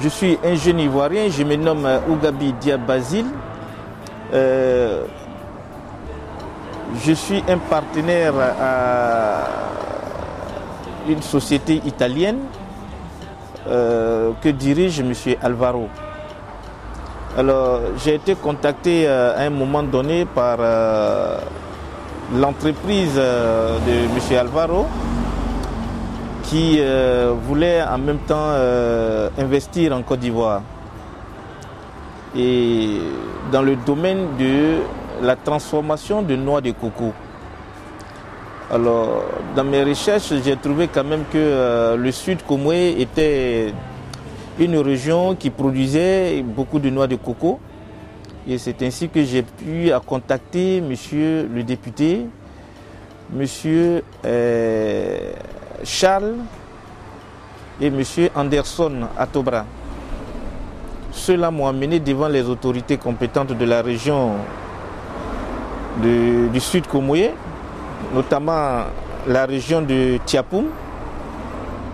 Je suis un jeune Ivoirien, je me nomme Ougabi Diab Basile. Je suis un partenaire à une société italienne que dirige M. Alvaro. Alors, j'ai été contacté à un moment donné par l'entreprise de M. Alvaro qui voulait en même temps investir en Côte d'Ivoire. Et dans le domaine de la transformation de noix de coco. Alors, dans mes recherches, j'ai trouvé quand même que le Sud Comoé était une région qui produisait beaucoup de noix de coco. Et c'est ainsi que j'ai pu contacter monsieur le député, monsieur Charles et monsieur Anderson Atobra. Cela m'a amené devant les autorités compétentes de la région du Sud Comoé, notamment la région de Tiapoum,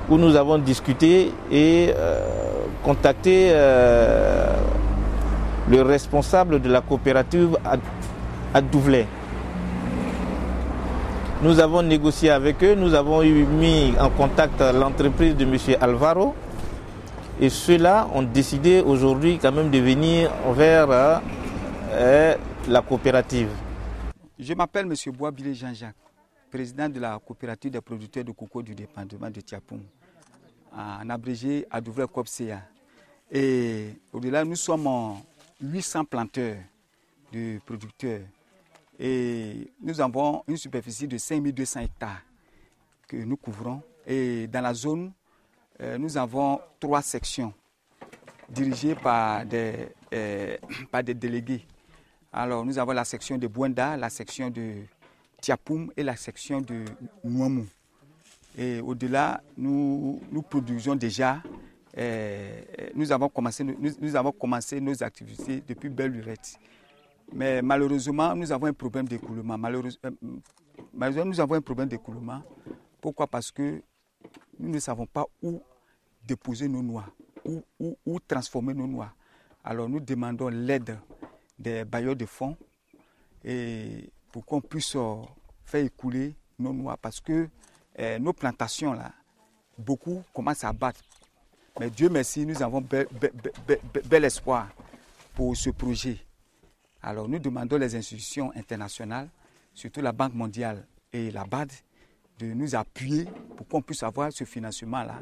où nous avons discuté et contacté le responsable de la coopérative à Douvlet. Nous avons négocié avec eux, nous avons mis en contact l'entreprise de M. Alvaro et ceux-là ont décidé aujourd'hui quand même de venir vers la coopérative. Je m'appelle M. Boisbilé Jean-Jacques, président de la coopérative des producteurs de coco du département de Tiapoum, en abrégé à Douvlet COPCA. Et au-delà, nous sommes 800 planteurs de producteurs et nous avons une superficie de 5200 hectares que nous couvrons. Et dans la zone, nous avons 3 sections dirigées par des délégués. Alors, nous avons la section de Bouenda, la section de Tiapoum et la section de Nouamou. Et au-delà, nous produisons déjà, nous avons commencé nos activités depuis belle lurette. Mais malheureusement, nous avons un problème d'écoulement. Malheureusement, nous avons un problème d'écoulement. Pourquoi? Parce que nous ne savons pas où déposer nos noix, où transformer nos noix. Alors, nous demandons l'aide des bailleurs de fonds et pour qu'on puisse faire écouler nos noix parce que nos plantations là, beaucoup commencent à battre. Mais Dieu merci, nous avons bel espoir pour ce projet. Alors nous demandons les institutions internationales, surtout la Banque mondiale et la BAD, de nous appuyer pour qu'on puisse avoir ce financement-là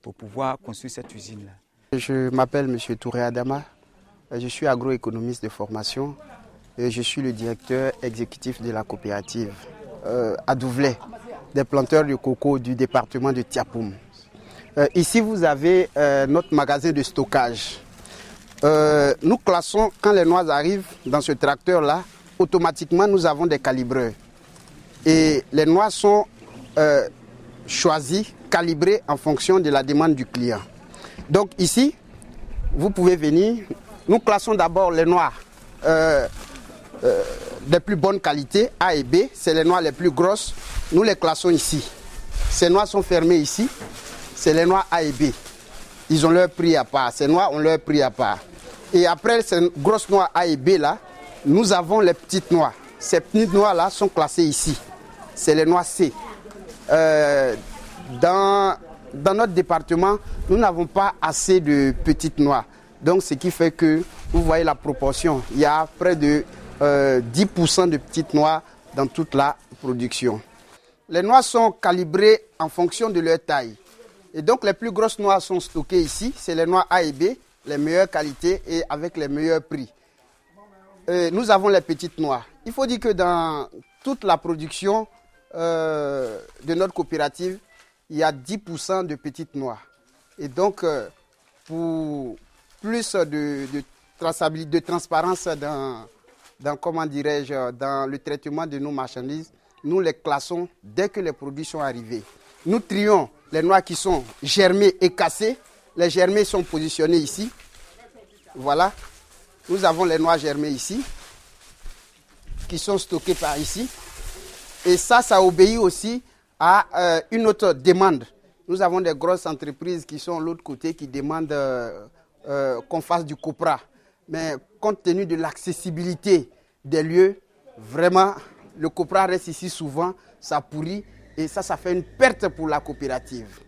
pour pouvoir construire cette usine-là. Je m'appelle M. Touré Adama, je suis agroéconomiste de formation et je suis le directeur exécutif de la coopérative à Douvlet, des planteurs de coco du département de Tiapoum. Ici, vous avez notre magasin de stockage. Nous classons, quand les noix arrivent dans ce tracteur-là, automatiquement, nous avons des calibreurs. Et les noix sont choisies, calibrées en fonction de la demande du client. Donc ici, vous pouvez venir. Nous classons d'abord les noix des plus bonnes qualités, A et B. C'est les noix les plus grosses. Nous les classons ici. Ces noix sont fermées ici. C'est les noix A et B. Ils ont leur prix à part. Ces noix ont leur prix à part. Et après ces grosses noix A et B là, nous avons les petites noix. Ces petites noix là sont classées ici. C'est les noix C. Dans notre département, nous n'avons pas assez de petites noix. Donc ce qui fait que vous voyez la proportion. Il y a près de 10% de petites noix dans toute la production. Les noix sont calibrées en fonction de leur taille. Et donc les plus grosses noix sont stockées ici. C'est les noix A et B, les meilleures qualités et avec les meilleurs prix. Nous avons les petites noix. Il faut dire que dans toute la production de notre coopérative, il y a 10% de petites noix. Et donc, pour plus de traçabilité, de transparence comment dirais-je, dans le traitement de nos marchandises, nous les classons dès que les produits sont arrivés. Nous trions les noix qui sont germées et cassées. Les germées sont positionnées ici. Voilà. Nous avons les noix germées ici, qui sont stockées par ici. Et ça obéit aussi à une autre demande. Nous avons des grosses entreprises qui sont de l'autre côté, qui demandent qu'on fasse du copra. Mais compte tenu de l'accessibilité des lieux, vraiment, le copra reste ici souvent, ça pourrit et ça fait une perte pour la coopérative.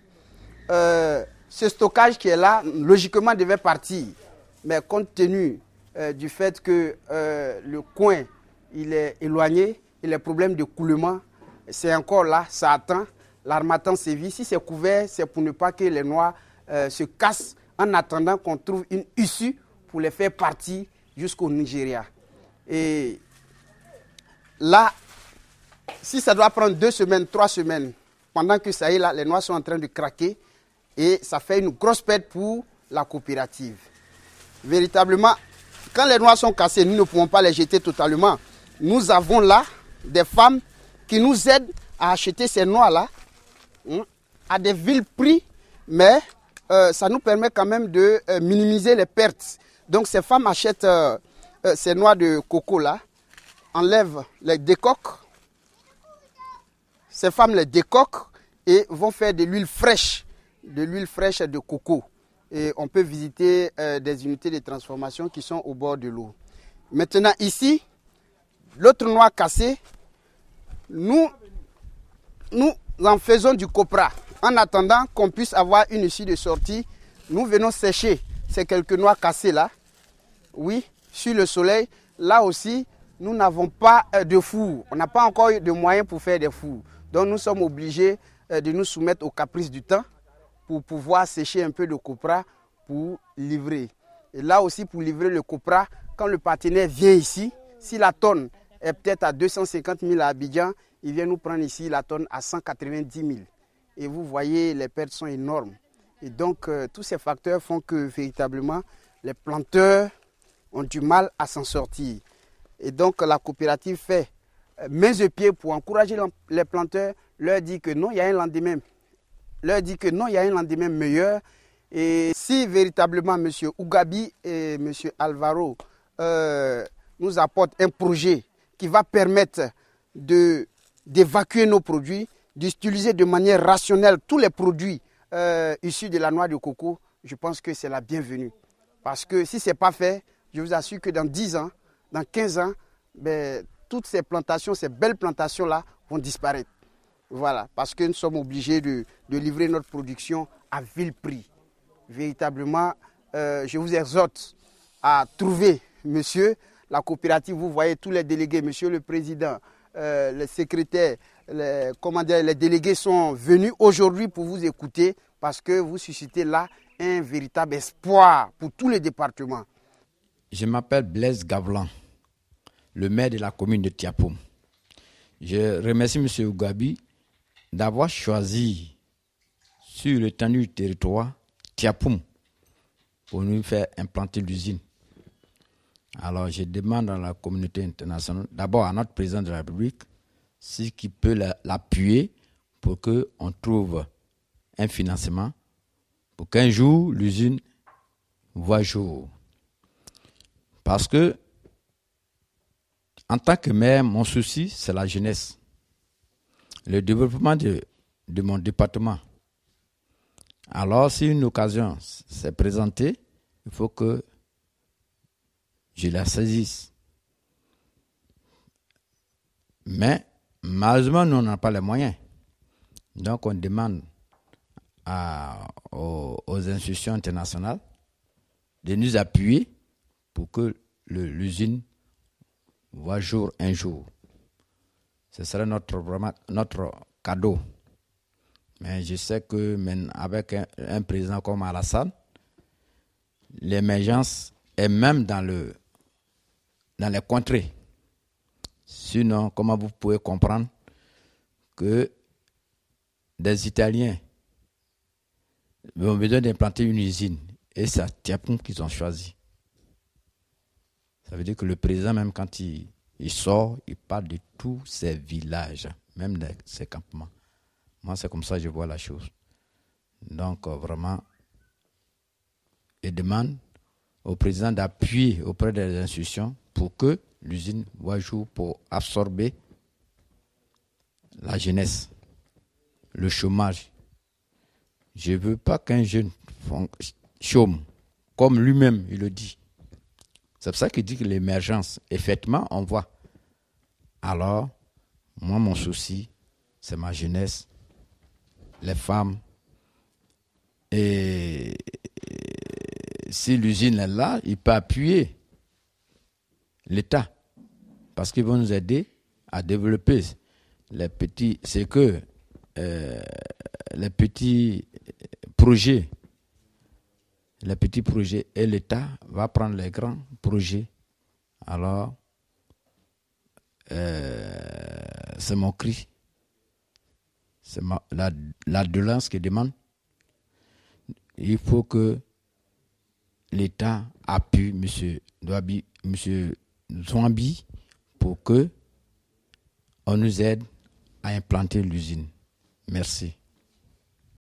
Ce stockage qui est là, logiquement, devait partir. Mais compte tenu du fait que le coin il est éloigné et les problèmes de coulement, c'est encore là, ça attend. L'harmattan sévit. Si c'est couvert, c'est pour ne pas que les noix se cassent en attendant qu'on trouve une issue pour les faire partir jusqu'au Nigeria. Et là, si ça doit prendre 2 semaines, 3 semaines, pendant que ça y est là, les noix sont en train de craquer et ça fait une grosse perte pour la coopérative. Véritablement, quand les noix sont cassées, nous ne pouvons pas les jeter totalement. Nous avons là des femmes qui nous aident à acheter ces noix-là à des vils prix, mais ça nous permet quand même de minimiser les pertes. Donc ces femmes achètent ces noix de coco-là, enlèvent les décoques. Ces femmes les décoquent et vont faire de l'huile fraîche de coco. Et on peut visiter des unités de transformation qui sont au bord de l'eau. Maintenant ici, l'autre noix cassée, nous en faisons du copra. En attendant qu'on puisse avoir une issue de sortie, nous venons sécher ces quelques noix cassées là. Oui, sur le soleil. Là aussi, nous n'avons pas de four. On n'a pas encore de moyens pour faire des fours. Donc nous sommes obligés de nous soumettre aux caprices du temps pour pouvoir sécher un peu de copra pour livrer. Et là aussi, pour livrer le copra, quand le partenaire vient ici, si la tonne est peut-être à 250 000 à Abidjan, il vient nous prendre ici la tonne à 190 000. Et vous voyez, les pertes sont énormes. Et donc, tous ces facteurs font que, véritablement, les planteurs ont du mal à s'en sortir. Et donc, la coopérative fait main et pieds pour encourager les planteurs, leur dit que non, il y a un lendemain. Leur dit que non, il y a un lendemain meilleur. Et si véritablement M. Ougabi et M. Alvaro nous apportent un projet qui va permettre d'évacuer nos produits, d'utiliser de manière rationnelle tous les produits issus de la noix de coco, je pense que c'est la bienvenue. Parce que si ce n'est pas fait, je vous assure que dans 10 ans, dans 15 ans, toutes ces plantations, ces belles plantations-là vont disparaître. Voilà, parce que nous sommes obligés de livrer notre production à vil prix. Véritablement, je vous exhorte à trouver, monsieur, la coopérative, vous voyez tous les délégués, monsieur le président, les secrétaires, les délégués sont venus aujourd'hui pour vous écouter parce que vous suscitez là un véritable espoir pour tous les départements. Je m'appelle Blaise Gavlan, le maire de la commune de Tiapoum. Je remercie M. Ougabi d'avoir choisi sur l'étendue du territoire Tiapoum pour nous faire implanter l'usine. Alors je demande à la communauté internationale, d'abord à notre président de la République, si qui peut l'appuyer pour qu'on trouve un financement pour qu'un jour l'usine voit jour. Parce que en tant que maire, mon souci, c'est la jeunesse. Le développement de mon département. Alors, si une occasion s'est présentée, il faut que je la saisisse. Mais, malheureusement, nous n'avons pas les moyens. Donc, on demande aux institutions internationales de nous appuyer pour que l'usine voit jour un jour. Ce serait notre cadeau. Mais je sais que même avec un président comme Alassane, l'émergence est même dans les contrées. Sinon, comment vous pouvez comprendre que des Italiens ont besoin d'implanter une usine et c'est à Tiapoum qu'ils ont choisi. Ça veut dire que le président, même quand il sort, il parle de tous ces villages, même de ces campements. Moi, c'est comme ça que je vois la chose. Donc, vraiment, je demande au président d'appuyer auprès des institutions pour que l'usine voit jour pour absorber la jeunesse, le chômage. Je ne veux pas qu'un jeune chôme comme lui-même il le dit. C'est pour ça qu'il dit que l'émergence, effectivement, on voit. Alors, moi, mon souci, c'est ma jeunesse, les femmes. Et si l'usine est là, il peut appuyer l'État. Parce qu'ils vont nous aider à développer les petits projets. Les petits projets. Et l'État va prendre les grands projets. Alors, c'est mon cri. C'est la doléance qui demande. Il faut que l'État appuie M. Zouambi pour que on nous aide à implanter l'usine. Merci.